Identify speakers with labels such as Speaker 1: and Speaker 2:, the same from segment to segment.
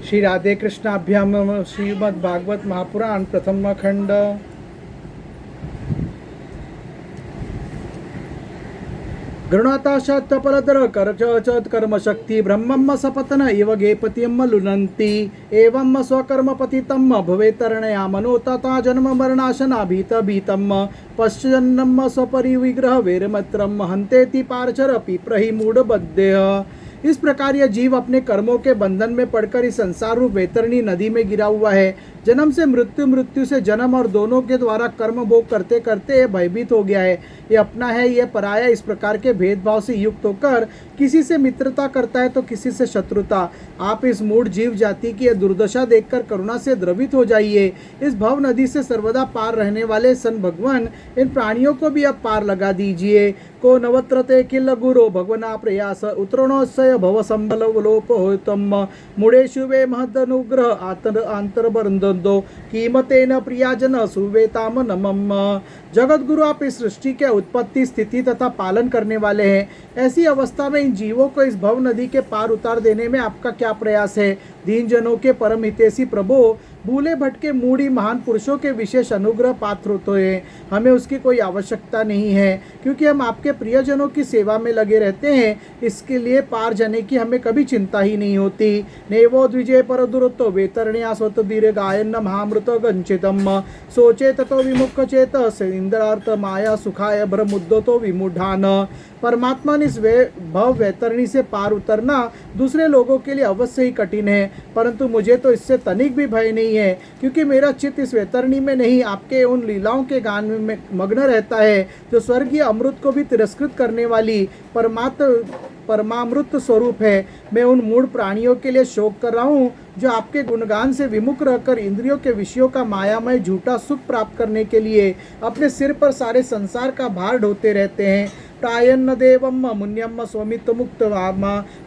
Speaker 1: श्री राधे कृष्णाभ्याम नमः। श्रीमद् भागवत महापुराण प्रथम खंड। गृणता शतपरदर करचत कर्म शक्ति ब्रह्मम सपतन इव गेपतिम लुनन्ति एवं स्वकर्म पतितम भवेतरणया मनो तथा जन्म मरणाशना भीत भीतम पश्चन्नम स्वपरिविग्रह वेरमत्रम हन्तेति पारचरपि प्रहि मूढ़बद्धेह। इस प्रकार यह जीव अपने कर्मों के बंधन में पड़कर इस संसार रूप वैतरणी नदी में गिरा हुआ है। जन्म से मृत्यु, मृत्यु से जन्म और दोनों के द्वारा कर्म भोग करते करते यह भयभीत हो गया है। ये अपना है, यह पराया, इस प्रकार के भेदभाव से युक्त होकर किसी से मित्रता करता है तो किसी से शत्रुता। आप इस मूढ़ जीव जाति की यह दुर्दशा देखकर करुणा से द्रवित हो जाइए। इस भव नदी से सर्वदा पार रहने वाले सन भगवान इन प्राणियों को भी अब पार लगा दीजिए। को नवत्रते किल गुरो भगवना प्रयास उत्तरणोत्सय भव संबलोप होतम मुड़ेशु वे महदनुग्रह आंतरबंधो कीमतेन प्रियाजन सुवेताम नमम। जगत गुरु, आप इस सृष्टि के उत्पत्ति, स्थिति तथा पालन करने वाले हैं। ऐसी अवस्था में इन जीवों को इस भव नदी के पार उतार देने में आपका क्या प्रयास है? दीन जनों के परम हितैषी प्रभु, भूले भटके मूढ़ी महान पुरुषों के विशेष अनुग्रह पात्र होते हैं। हमें उसकी कोई आवश्यकता नहीं है, क्योंकि हम आपके प्रियजनों की सेवा में लगे रहते हैं। इसके लिए पार जाने की हमें कभी चिंता ही नहीं होती। नेवो द्विजय पर दुरुत्तो वेतरण्या स्वत दीर्घ गायन महामृत गंचितम सोचे ततो विमुख चेत इंद्रार्थ माया सुखाय भ्रमुद्दतो विमूढ़ान। परमात्मा ने इस भव वैतरणी से पार उतरना दूसरे लोगों के लिए अवश्य ही कठिन है, परंतु मुझे तो इससे तनिक भी भय नहीं है, क्योंकि मेरा चित्त इस वैतरणी में नहीं, आपके उन लीलाओं के गान में मग्न रहता है, जो स्वर्गीय अमृत को भी तिरस्कृत करने वाली परमामृत स्वरूप है। मैं उन मूढ़ प्राणियों के लिए शोक कर रहा हूँ, जो आपके गुणगान से विमुख रहकर इंद्रियों के विषयों का मायामय झूठा सुख प्राप्त करने के लिए अपने सिर पर सारे संसार का भार ढोते रहते हैं। प्रायन्न देवम मुन्यम स्वमित मुक्त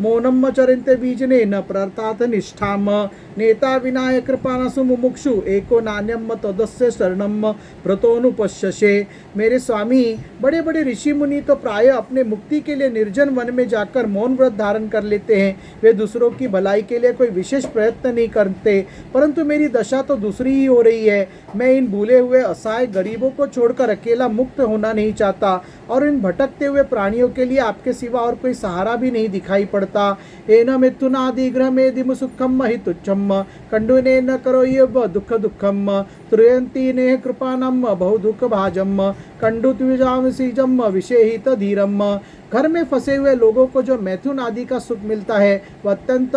Speaker 1: मौनम चरन्ते बीजने न प्रर्थाथ निष्ठाम नेता विनाय कृपाणसु मुमुक्षु एको नान्यम तदस्य शरणम व्रतोनुपश्यसे। मेरे स्वामी, बड़े बड़े ऋषि मुनि तो प्राय अपने मुक्ति के लिए निर्जन वन में जाकर मौन व्रत धारण कर लेते हैं। वे दूसरों की भलाई के लिए कोई विशेष प्रयत्न नहीं करते, परंतु मेरी दशा तो दूसरी ही हो रही है। मैं इन भूले हुए असहाय गरीबों को छोड़कर अकेला मुक्त होना नहीं चाहता, और इन भटकते हुए प्राणियों के लिए आपके सिवा और कोई सहारा भी नहीं दिखाई पड़ता। एन मिथुनादि ग्रह मेदिम सुखम महितुच्छम कंडुने न करो ये दुख दुखम त्रयंती ने कृपानम बहु दुख भाजम कंडुत्विजामसीजम विषेहित धीरम। घर में फंसे हुए लोगों को जो मैथुन आदि का सुख मिलता है वह अत्यंत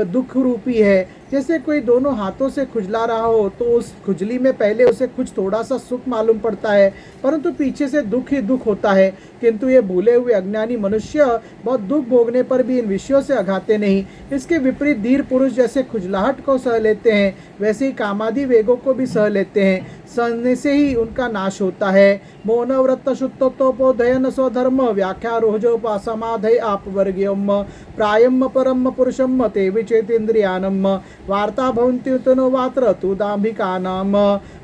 Speaker 1: दुख रूपी है। जैसे कोई दोनों हाथों से खुजला रहा हो तो उस खुजली में पहले उसे कुछ थोड़ा सा सुख मालूम पड़ता है, परंतु पीछे से दुख ही दुख होता है। किंतु ये भूले हुए अज्ञानी मनुष्य बहुत दुख भोगने पर भी इन विषयों से अघाते नहीं। इसके विपरीत धीर पुरुष जैसे खुजलाहट को सह लेते हैं, वैसे ही कामादि वेगों को भी सह लेते हैं। सहने से ही उनका नाश होता है। मौन व्रत शुद्धोपोधयन स्वधर्म व्याख्या रोजोपासमाधय आप वर्ग्यम प्रायम परम पुरुषम ते विचेतेन्द्रियानम वार्ता भवन्ति तनो वात्र तु दाम्भिकानाम।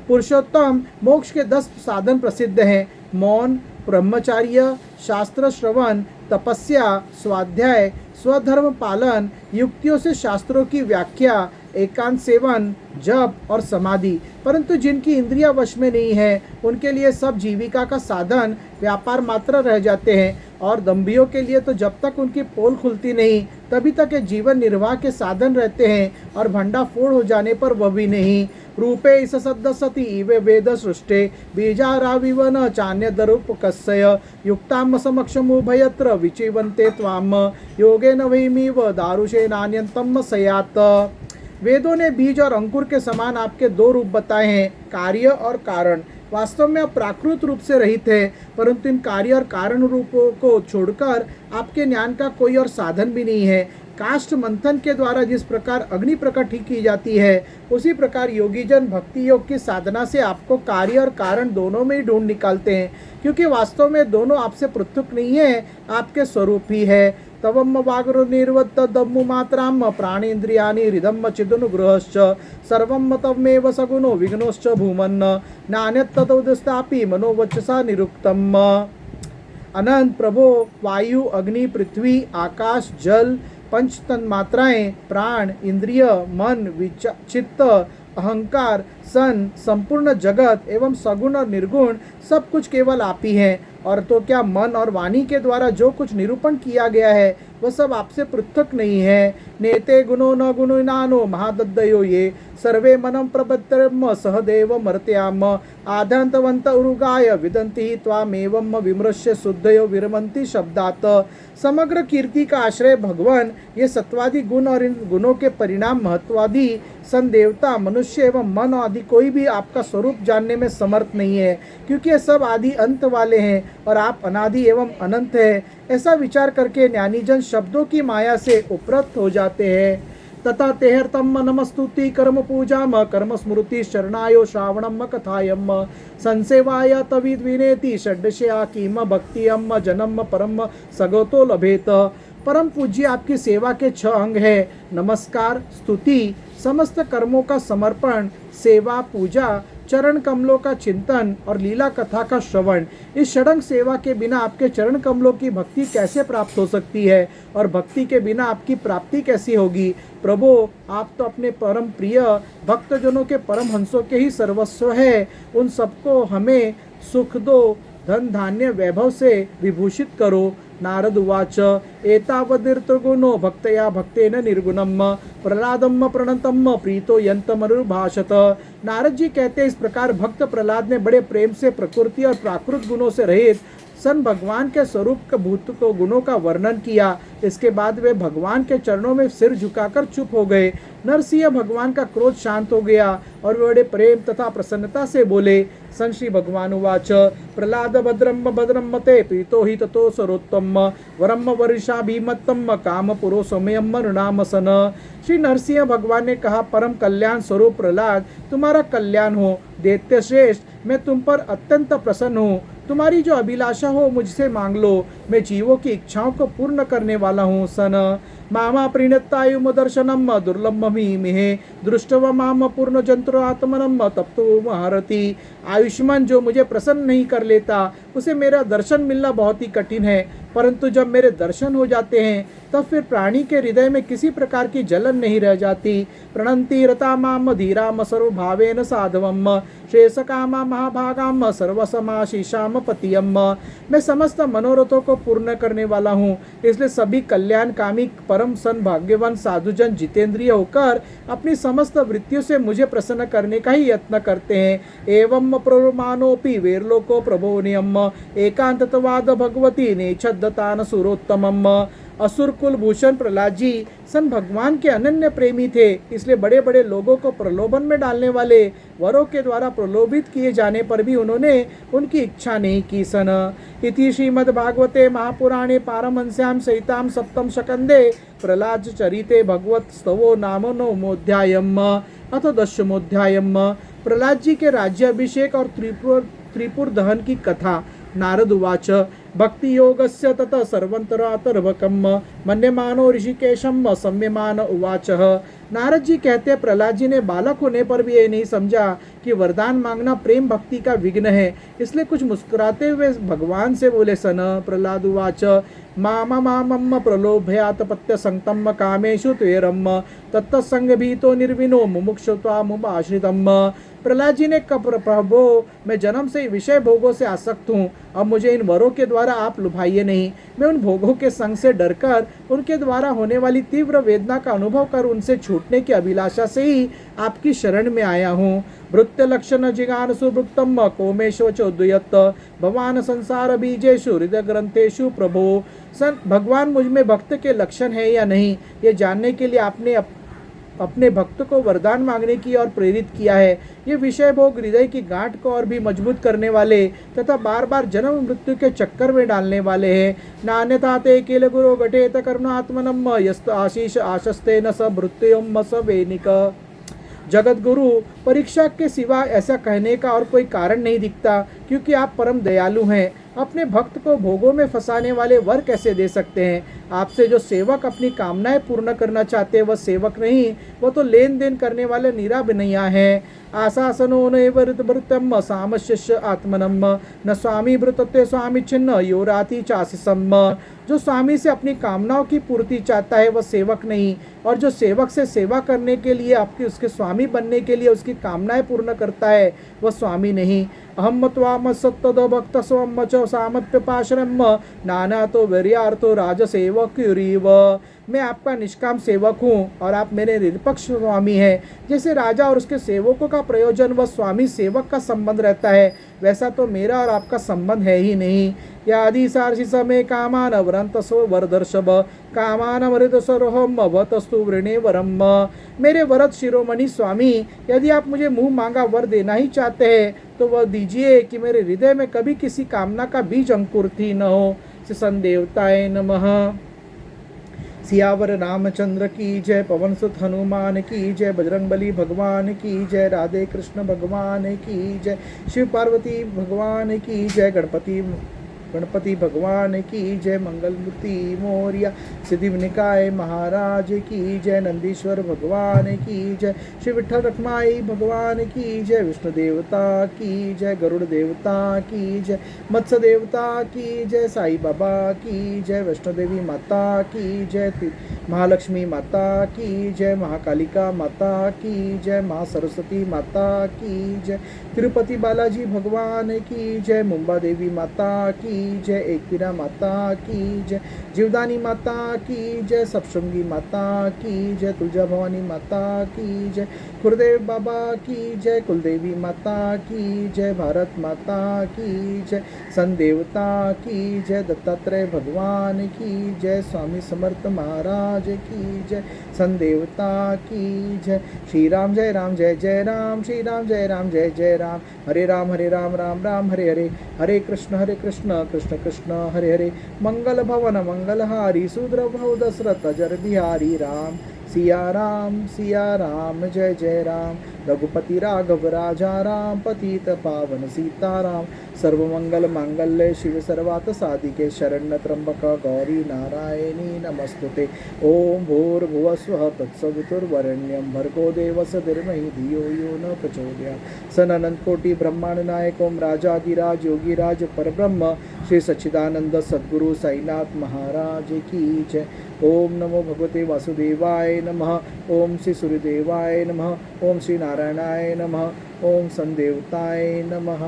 Speaker 1: पुरुषोत्तम मोक्ष के 10 साधन प्रसिद्ध हैं। मौन, ब्रह्मचार्य, शास्त्र श्रवण, तपस्या, स्वाध्याय, स्वधर्म पालन, युक्तियों से शास्त्रों की व्याख्या, एकांत सेवन, जप और समाधि। परंतु जिनकी इंद्रियां वश में नहीं है, उनके लिए सब जीविका का साधन व्यापार मात्र रह जाते हैं, और दंभियों के लिए तो जब तक उनकी पोल खुलती नहीं तभी तक ये जीवन निर्वाह के साधन रहते हैं, और भंडाफोड़ हो जाने पर वह भी नहीं। रूपे इस सद्दसति इवे वेद सृष्टे बीजाराविवन चान्य दरुपकस्य युक्ताम समक्षम उभयत्र विचिवन्ते त्वाम योगेन वैमिव दारुषे नान्यन्तम सयात। वेदों ने बीज और अंकुर के समान आपके 2 रूप बताए हैं, कार्य और कारण। वास्तव में आप प्राकृत रूप से रहित है, परंतु इन कार्य और कारण रूपों को छोड़कर आपके ज्ञान का कोई और साधन भी नहीं है। काष्ठ मंथन के द्वारा जिस प्रकार अग्नि प्रकट ही की जाती है, उसी प्रकार योगीजन भक्ति योग की साधना से आपको कार्य और कारण दोनों में ही ढूंढ निकालते हैं, क्योंकि वास्तव में दोनों आपसे पृथक नहीं है, आपके स्वरूप ही है। तवम वाग्र निर्वत्त दम्मु मात्राम प्राणेन्द्रियाणि हृदम चिदनुग्रहश्च सर्वम तमेव सगुणो विघ्नोश्च भूमन् नान्यत्तदुदस्तापि मनोवचसा निरुक्तम्। अनंत प्रभो, वायु, अग्नि, पृथ्वी, आकाश, जल, पंच तन्मात्राएं, प्राण, इंद्रिय, मन, चित्त, अहंकार, सन, संपूर्ण जगत एवं सगुण और निर्गुण सब कुछ केवल आप ही हैं। और तो क्या मन और वाणी के द्वारा जो कुछ निरूपण किया गया है वह सब आपसे पृथक नहीं है। नेते गुणो न गुणिनानो महादद्दयो ये सर्वे मनम प्रबद्धम सहदेव मर्त्याम आद्यंतवंत उरुगाय विदंति त्वामेवं विमृश्य शुद्धयो विरमंति शब्दात। समग्र कीर्ति का आश्रय भगवान, ये सत्वादि गुण और इन गुणों के परिणाम महत्वादि सन देवता, मनुष्य एवं मन आदि कोई भी आपका स्वरूप जानने में समर्थ नहीं है, क्योंकि ये सब आदि अंत वाले हैं और आप अनादि एवं अनंत है। ऐसा विचार करके ज्ञानीजन शब्दों की माया से उपरत हो जाते हैं। तथा तेहर्तम नमस्तुति कर्म पूजाम कर्म स्मृति शरणायो श्रावणम कथायम संसेवाय तविद विनेति षड्शया किम भक्तियम जनम परम सगतो लभेत। परम पूज्य आपकी सेवा के 6 अंग है: नमस्कार, स्तुति, समस्त कर्मों का समर्पण, सेवा, पूजा, चरण कमलों का चिंतन और लीला कथा का श्रवण। इस षडंग सेवा के बिना आपके चरण कमलों की भक्ति कैसे प्राप्त हो सकती है और भक्ति के बिना आपकी प्राप्ति कैसी होगी। प्रभु, आप तो अपने परम प्रिय भक्तजनों के परम हंसों के ही सर्वस्व है। उन सबको हमें सुख दो, धन धान्य वैभव से विभूषित करो। नारद उवाच एतावदीर्तगुणो भक्तया भक्तेन निर्गुणम प्रहलादम प्रणतम प्रीतो यंतमनुभाषत। नारद जी कहते हैं, इस प्रकार भक्त प्रहलाद ने बड़े प्रेम से प्रकृति और प्राकृत गुणों से रहित सन भगवान के स्वरूप के भूत को गुणों का वर्णन किया। इसके बाद वे भगवान के चरणों में सिर झुकाकर चुप हो गए। नरसिंह भगवान का क्रोध शांत हो गया और वे बड़े प्रेम तथा प्रसन्नता से बोले। सन श्री भगवान उवाच प्रहलाद भद्रम भद्रम मते प्रीतो हि ततो सरोत्तम वरम वर्षा भीमत्तम काम पुरो समयम नृणाम सन। श्री नरसिंह भगवान ने कहा, परम कल्याण स्वरूप प्रहलाद, तुम्हारा कल्याण हो। दैत्य श्रेष्ठ, मैं तुम पर अत्यंत प्रसन्न हूँ। तुम्हारी जो अभिलाषा हो मुझसे मांग लो, मैं जीवों की इच्छाओं को पूर्ण करने वाला हूँ। सन मामा प्रीणतायुम दर्शनम दुर्लभमिहे दृष्टव माम पूर्ण जंत्र आत्मनम तप्तो महारती। आयुष्मान जो मुझे प्रसन्न नहीं कर लेता उसे मेरा दर्शन मिलना बहुत ही कठिन है, परंतु जब मेरे दर्शन हो जाते हैं तब फिर प्राणी के हृदय में किसी प्रकार की जलन नहीं रह जाती। प्रणंति रता माम धीराम सर्वभावेन साधवम शेषकामा महाभागाम सर्वसमाशीषाम पतियम। मैं समस्त मनोरथों को पूर्ण करने वाला हूँ, इसलिए सभी कल्याणकामी परम सन भाग्यवान साधुजन जितेंद्रिय होकर अपनी समस्त वृत्तियों से मुझे प्रसन्न करने का ही यत्न करते हैं। एवं प्रमानोपि वेरलोको प्रभो नियम एकांतवाद भगवती नेच्छद्दतान सुरोत्तमम। असुर कुल भूषण प्रहलाद जी सन भगवान के अनन्य प्रेमी थे, इसलिए बड़े बड़े लोगों को प्रलोभन में डालने वाले वरों के द्वारा प्रलोभित किए जाने पर भी उन्होंने उनकी इच्छा नहीं की। सन इति श्रीमद्भागवते महापुराणे पारमहंस्यां सहितां सप्तम स्कंदे प्रहलाद चरिते भगवत स्तवो नाम नवमोऽध्यायम् अथ दशमोऽध्यायम्। प्रहलाद जी के राज्याभिषेक और त्रिपुर दहन की कथा। नारद उवाच भक्ति योगस्य ततः सर्वंतरातर्वकम मन्यमानो ऋषिकेशम सम्यमान उवाच। नारद जी कहते हैं, प्रहलाद जी ने बालक होने पर भी ये नहीं समझा कि वरदान मांगना प्रेम भक्ति का विघ्न है, इसलिए कुछ मुस्कुराते हुए भगवान से बोले। सन प्रहलाद उवाच मामा मामम प्रलोभयात पत्य संगतम कामेषु त्वेरम तत्संग भीतो निर्विनो मुमुक्षुत्वा मुमाश्रितम। प्रहलाद जी ने कहा, प्रभो, मैं जन्म से विषय भोगों से आसक्त हूँ, अब मुझे इन वरों के द्वारा आप लुभाइए नहीं। मैं उन भोगों के संग से डरकर उनके द्वारा होने वाली तीव्र वेदना का अनुभव कर उनसे छूटने की अभिलाषा से ही आपकी शरण में आया हूँ। भृत्य लक्षण जिगान सुभृक्तम कोमेशो चोद्यत भगवान संसार बीजेशु हृदय ग्रंथेशु प्रभो। सन भगवान मुझ में भक्त के लक्षण है या नहीं, ये जानने के लिए आपने अपने भक्त को वरदान मांगने की और प्रेरित किया है। ये विषय भोग हृदय की गांठ को और भी मजबूत करने वाले तथा बार बार जन्म मृत्यु के चक्कर में डालने वाले हैं। नान्यथा ते किल गुरु घटेत करुणात्मनम यस्त आशीष आशस्ते न स भृत्योम स वेनिक। जगत गुरु, परीक्षा के सिवा ऐसा कहने का और कोई कारण नहीं दिखता, क्योंकि आप परम दयालु हैं। अपने भक्त को भोगों में फंसाने वाले वर कैसे दे सकते हैं। आपसे जो सेवक अपनी कामनाएं पूर्ण करना चाहते हैं वह सेवक नहीं, वह तो लेन देन करने वाले निराबिनया है। आशासनो नृतम सामश्य आत्मनम न स्वामी भृतत्व स्वामी छिन्न योराति चाशिसम। जो स्वामी से अपनी कामनाओं की पूर्ति चाहता है वह सेवक नहीं, और जो सेवक से सेवा करने के लिए, आपके उसके स्वामी बनने के लिए उसकी कामनाएं पूर्ण करता है वह स्वामी नहीं। अहम त्वाम सत्तद भक्त स्वम च सामप्यपाश्रम नाना तो वीर्यार्थो राजसेवक युरीव। मैं आपका निष्काम सेवक हूँ और आप मेरे निरपक्ष स्वामी हैं। जैसे राजा और उसके सेवकों का प्रयोजन व स्वामी सेवक का संबंध रहता है, वैसा तो मेरा और आपका संबंध है ही नहीं। यादि सारसी समय कामान अवरंतसो वरदर्शभ कामान अमृत सरोहम अवतस्तु वृणे वरम। मेरे वरद शिरोमणि स्वामी, यदि आप मुझे मुंह मांगा वर देना ही चाहते हैं तो वह दीजिए कि मेरे हृदय में कभी किसी कामना का बीज अंकुरित न हो। सन देवताय नमः। सियावर रामचंद्र की जय, पवन सुत हनुमान की जय, बजरंगबली भगवान की जय, राधे कृष्ण भगवान की जय, शिव पार्वती भगवान की जय, गणपति भगवान की जय, मंगलमूर्ति मोरिया, सिद्धि निकाय महाराज की जय, नंदीश्वर भगवान की जय, श्री विठल रखमाई भगवान की जय, विष्णु देवता की जय, गरुड़ देवता की जय, मत्स्य देवता की जय, साई बाबा की जय, वैष्णो देवी माता की जय, महालक्ष्मी माता की जय, महाकालिका माता की जय, माँ सरस्वती माता की जय, तिरुपति बालाजी भगवान की जय, मुंबा देवी माता की जय, एकवीरा माता की जय, जीवदानी माता की जय, सप्तशृंगी माता की जय, तुलजा भवानी माता की जय, गुरुदेव बाबा की जय, कुलदेवी माता की जय, भारत माता की जय, सन देवता की जय, दत्तात्रेय भगवान की जय, स्वामी समर्थ महाराज की जय, सन देवता की जय। श्री राम जय राम जय जय राम, श्री राम जय राम जय जय राम, हरे राम राम राम हरे हरे, हरे कृष्ण कृष्ण कृष्ण हरे हरे, मंगल भवन मंगलहारी, शूद्र भव दशरथ जर बिहारी राम, सिया राम जय जय राम, रघुपति राघव राजा राम, पतित पावन सीताराम, सर्वमंगल मांगल्य शिव सर्वार्थ साधिके, शरण्य त्र्यंबक गौरी नारायणी नमस्तुते। ओम भूर्भुवः स्वः तत्सवितुर्वरेण्यं भर्गो देवस्य धीमहि धियो यो न प्रचोदयात्। सननंत कोटि ब्रह्मांड नायक ओम राजाधिराज योगीराज परब्रह्म श्री सच्चिदानंद सद्गुरु साईनाथ महाराज की जय। ओम नमो भगवते वासुदेवाय नमः, ओम श्री सूर्यदेवाय नमः, ओम श्री नारायणाय नमः, ओम संदेवताय नमः।